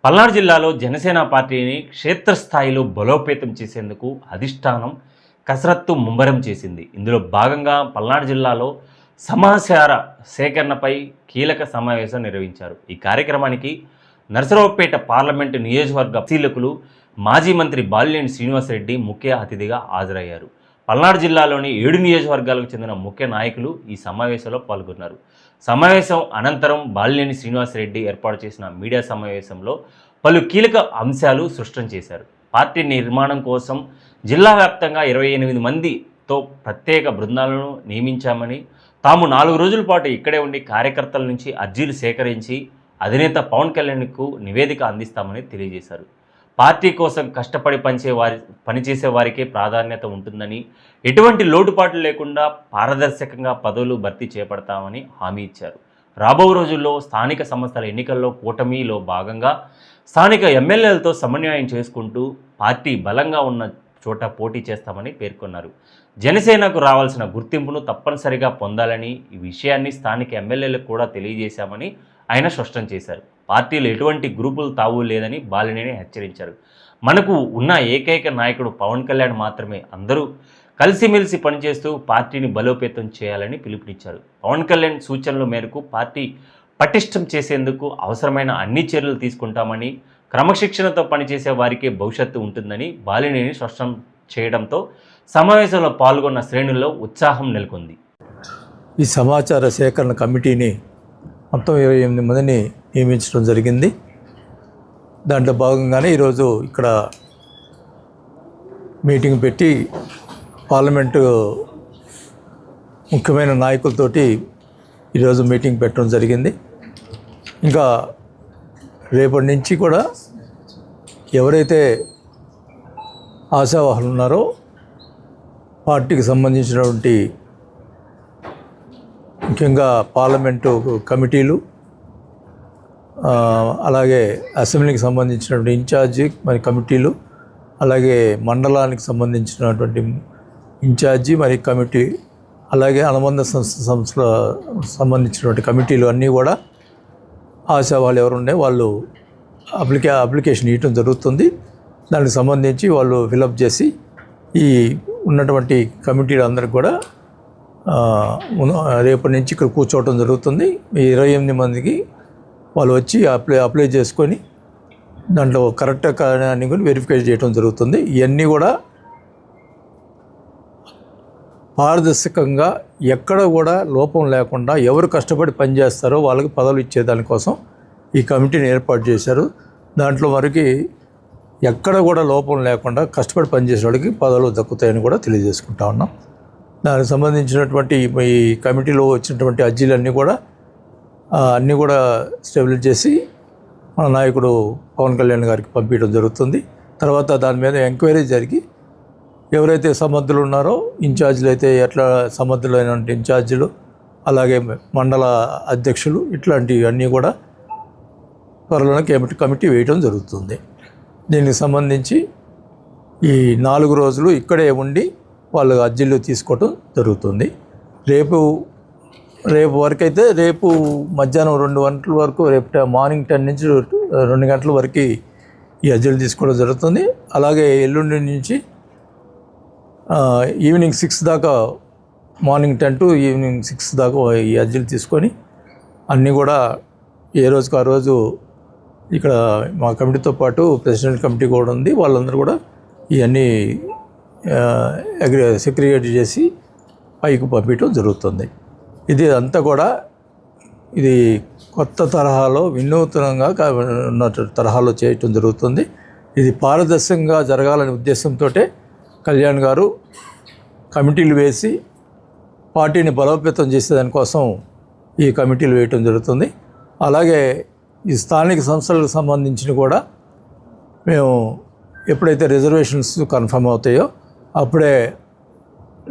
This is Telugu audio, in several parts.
పల్నాడు జిల్లాలో జనసేన పార్టీని క్షేత్రస్థాయిలో బలోపేతం చేసేందుకు అధిష్టానం కసరత్తు ముమ్మరం చేసింది. ఇందులో భాగంగా పల్నాడు జిల్లాలో సమాచార సేకరణపై కీలక సమావేశం నిర్వహించారు. ఈ కార్యక్రమానికి నరసరావుపేట పార్లమెంటు నియోజకవర్గ పరిశీలకులు మాజీ మంత్రి బాలినేని శ్రీనివాసరెడ్డి ముఖ్య అతిథిగా హాజరయ్యారు. పల్నాడు జిల్లాలోని 7 నియోజకవర్గాలకు చెందిన ముఖ్య నాయకులు ఈ సమావేశంలో పాల్గొన్నారు. సమావేశం అనంతరం బాలినేని శ్రీనివాసరెడ్డి ఏర్పాటు చేసిన మీడియా సమావేశంలో పలు కీలక అంశాలు స్పష్టం చేశారు. పార్టీ నిర్మాణం కోసం జిల్లా వ్యాప్తంగా 28 మందితో ప్రత్యేక బృందాలను నియమించామని, తాము 4 రోజుల పాటు ఇక్కడే ఉండి కార్యకర్తల నుంచి అర్జీలు సేకరించి అధినేత పవన్ కళ్యాణ్కు నివేదిక అందిస్తామని తెలియజేశారు. పార్టీ కోసం కష్టపడి పనిచేసే వారికే ప్రాధాన్యత ఉంటుందని, ఎటువంటి లోటుపాట్లు లేకుండా పారదర్శకంగా పదవులు భర్తీ చేపడతామని హామీ ఇచ్చారు. రాబో రోజుల్లో స్థానిక సంస్థల ఎన్నికల్లో కూటమిలో భాగంగా స్థానిక ఎమ్మెల్యేలతో సమన్వయం చేసుకుంటూ పార్టీ బలంగా ఉన్న చోట పోటీ చేస్తామని పేర్కొన్నారు. జనసేనకు రావాల్సిన గుర్తింపును తప్పనిసరిగా పొందాలని ఈ విషయాన్ని స్థానిక ఎమ్మెల్యేలకు కూడా తెలియజేశామని ఆయన స్పష్టం చేశారు. పార్టీలో ఎటువంటి గ్రూపులు తావు లేదని బాలినేని హెచ్చరించారు. మనకు ఉన్న ఏకైక నాయకుడు పవన్ కళ్యాణ్ మాత్రమే. అందరూ కలిసిమెలిసి పనిచేస్తూ పార్టీని బలోపేతం చేయాలని పిలుపునిచ్చారు. పవన్ కళ్యాణ్ సూచనల మేరకు పార్టీ పటిష్టం చేసేందుకు అవసరమైన అన్ని చర్యలు తీసుకుంటామని, క్రమశిక్షణతో పనిచేసే వారికే భవిష్యత్తు ఉంటుందని బాలినేని స్పష్టం చేయడంతో సమావేశంలో పాల్గొన్న శ్రేణుల్లో ఉత్సాహం నెలకొంది. ఈ సమాచార సేకరణ కమిటీని మొత్తం 28 మందిని నియమించడం జరిగింది. దాంట్లో భాగంగానే ఈరోజు ఇక్కడ మీటింగ్ పెట్టి పార్లమెంటు ముఖ్యమైన నాయకులతోటి ఈరోజు మీటింగ్ పెట్టడం జరిగింది. ఇంకా రేపటి నుంచి కూడా ఎవరైతే ఆశావాహులు ఉన్నారో పార్టీకి సంబంధించినటువంటి ముఖ్యంగా పార్లమెంటు కమిటీలు, అలాగే అసెంబ్లీకి సంబంధించినటువంటి ఇన్ఛార్జి మరి కమిటీలు, అలాగే మండలానికి సంబంధించినటువంటి ఇన్ఛార్జి మరి కమిటీ, అలాగే అనుబంధ సంస్థల సంబంధించినటువంటి కమిటీలు అన్నీ కూడా ఆశావాళ్ళు ఎవరుండే వాళ్ళు అప్లికేషన్ ఇవ్వడం జరుగుతుంది. దానికి సంబంధించి వాళ్ళు ఫిలప్ చేసి ఈ ఉన్నటువంటి కమిటీలు అందరికి కూడా రేపటి నుంచి ఇక్కడ కూర్చోవటం జరుగుతుంది. ఈ 28 మందికి వాళ్ళు వచ్చి అప్లై చేసుకొని దాంట్లో కరెక్ట్ అని కూడా వెరిఫై చేయడం జరుగుతుంది. ఇవన్నీ కూడా పారదర్శకంగా ఎక్కడ కూడా లోపం లేకుండా ఎవరు కష్టపడి పనిచేస్తారో వాళ్ళకి పదవులు ఇచ్చేదానికోసం ఈ కమిటీని ఏర్పాటు చేశారు. దాంట్లో వరకు ఎక్కడ కూడా లోపం లేకుండా కష్టపడి పనిచేసే వాళ్ళకి పదవులు దక్కుతాయని కూడా తెలియజేసుకుంటా ఉన్నాం. దానికి సంబంధించినటువంటి ఈ కమిటీలో వచ్చినటువంటి అర్జీలన్నీ కూడా అన్నీ కూడా స్టెబిలైజ్ చేసి మన నాయకుడు పవన్ కళ్యాణ్ గారికి పంపించడం జరుగుతుంది. తర్వాత దాని మీద ఎంక్వైరీ జరిగి ఎవరైతే సమర్థులు ఉన్నారో ఇన్ఛార్జీలు అయితే ఎట్లా సమర్థులైనటువంటి ఇన్ఛార్జీలు, అలాగే మండల అధ్యక్షులు, ఇట్లాంటివి అన్నీ కూడా త్వరలోనే కమిటీ వేయడం జరుగుతుంది. దీనికి సంబంధించి ఈ 4 రోజులు ఇక్కడే ఉండి వాళ్ళు అర్జీలు తీసుకోవటం జరుగుతుంది. రేపు వరకు అయితే రేపు మధ్యాహ్నం 2 గంటల వరకు, రేపు మార్నింగ్ 10 నుంచి 2 గంటల వరకు ఈ అర్జీలు తీసుకోవడం జరుగుతుంది. అలాగే ఎల్లుండి నుంచి ఈవినింగ్ 6 దాకా, మార్నింగ్ 10 to ఈవినింగ్ 6 దాకా ఈ అర్జీలు తీసుకొని అన్నీ కూడా ఏ రోజుకు ఆ రోజు ఇక్కడ మా కమిటీతో పాటు ప్రెసిడెంట్ కమిటీ కూడా ఉంది. వాళ్ళందరూ కూడా ఇవన్నీ సెక్రియేట్ చేసి పైకి పంపించడం జరుగుతుంది. ఇది అంతా కూడా ఇది కొత్త తరహాలో వినూత్నంగా ఉన్న తరహాలో చేయటం జరుగుతుంది. ఇది పారదర్శకంగా జరగాలనే ఉద్దేశంతో కళ్యాణ్ గారు కమిటీలు వేసి పార్టీని బలోపేతం చేసేదానికోసం ఈ కమిటీలు వేయటం జరుగుతుంది. అలాగే ఈ స్థానిక సంస్థలకు సంబంధించిన కూడా మేము ఎప్పుడైతే రిజర్వేషన్స్ కన్ఫర్మ్ అవుతాయో అప్పుడే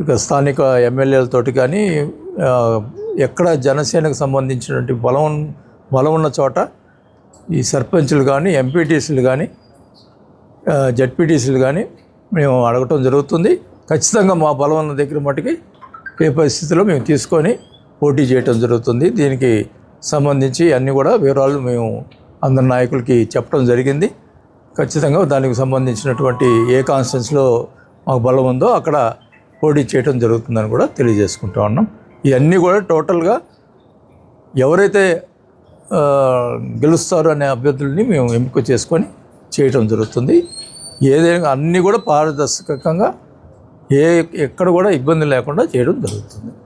ఇక స్థానిక ఎమ్మెల్యేలతోటి కానీ ఎక్కడ జనసేనకు సంబంధించినటువంటి బలం ఉన్న చోట ఈ సర్పంచులు కానీ, ఎంపీటీసీలు కానీ, జడ్పీటీసీలు కానీ మేము అడగటం జరుగుతుంది. ఖచ్చితంగా మా బలం ఉన్న దగ్గర మటుకి ఏ పరిస్థితిలో మేము తీసుకొని పోటీ చేయటం జరుగుతుంది. దీనికి సంబంధించి అన్నీ కూడా వివరాలు మేము అందరి నాయకులకి చెప్పడం జరిగింది. ఖచ్చితంగా దానికి సంబంధించినటువంటి ఏ కాన్స్టిట్యున్సీలో మాకు బలం ఉందో అక్కడ పోటీ చేయడం జరుగుతుందని కూడా తెలియజేసుకుంటా ఉన్నాం. ఇవన్నీ కూడా టోటల్గా ఎవరైతే గెలుస్తారో అనే అభ్యర్థుల్ని మేము ఎంపిక చేసుకొని చేయటం జరుగుతుంది. ఏదైనా అన్నీ కూడా పారదర్శకంగా ఎక్కడ కూడా ఇబ్బంది లేకుండా చేయడం జరుగుతుంది.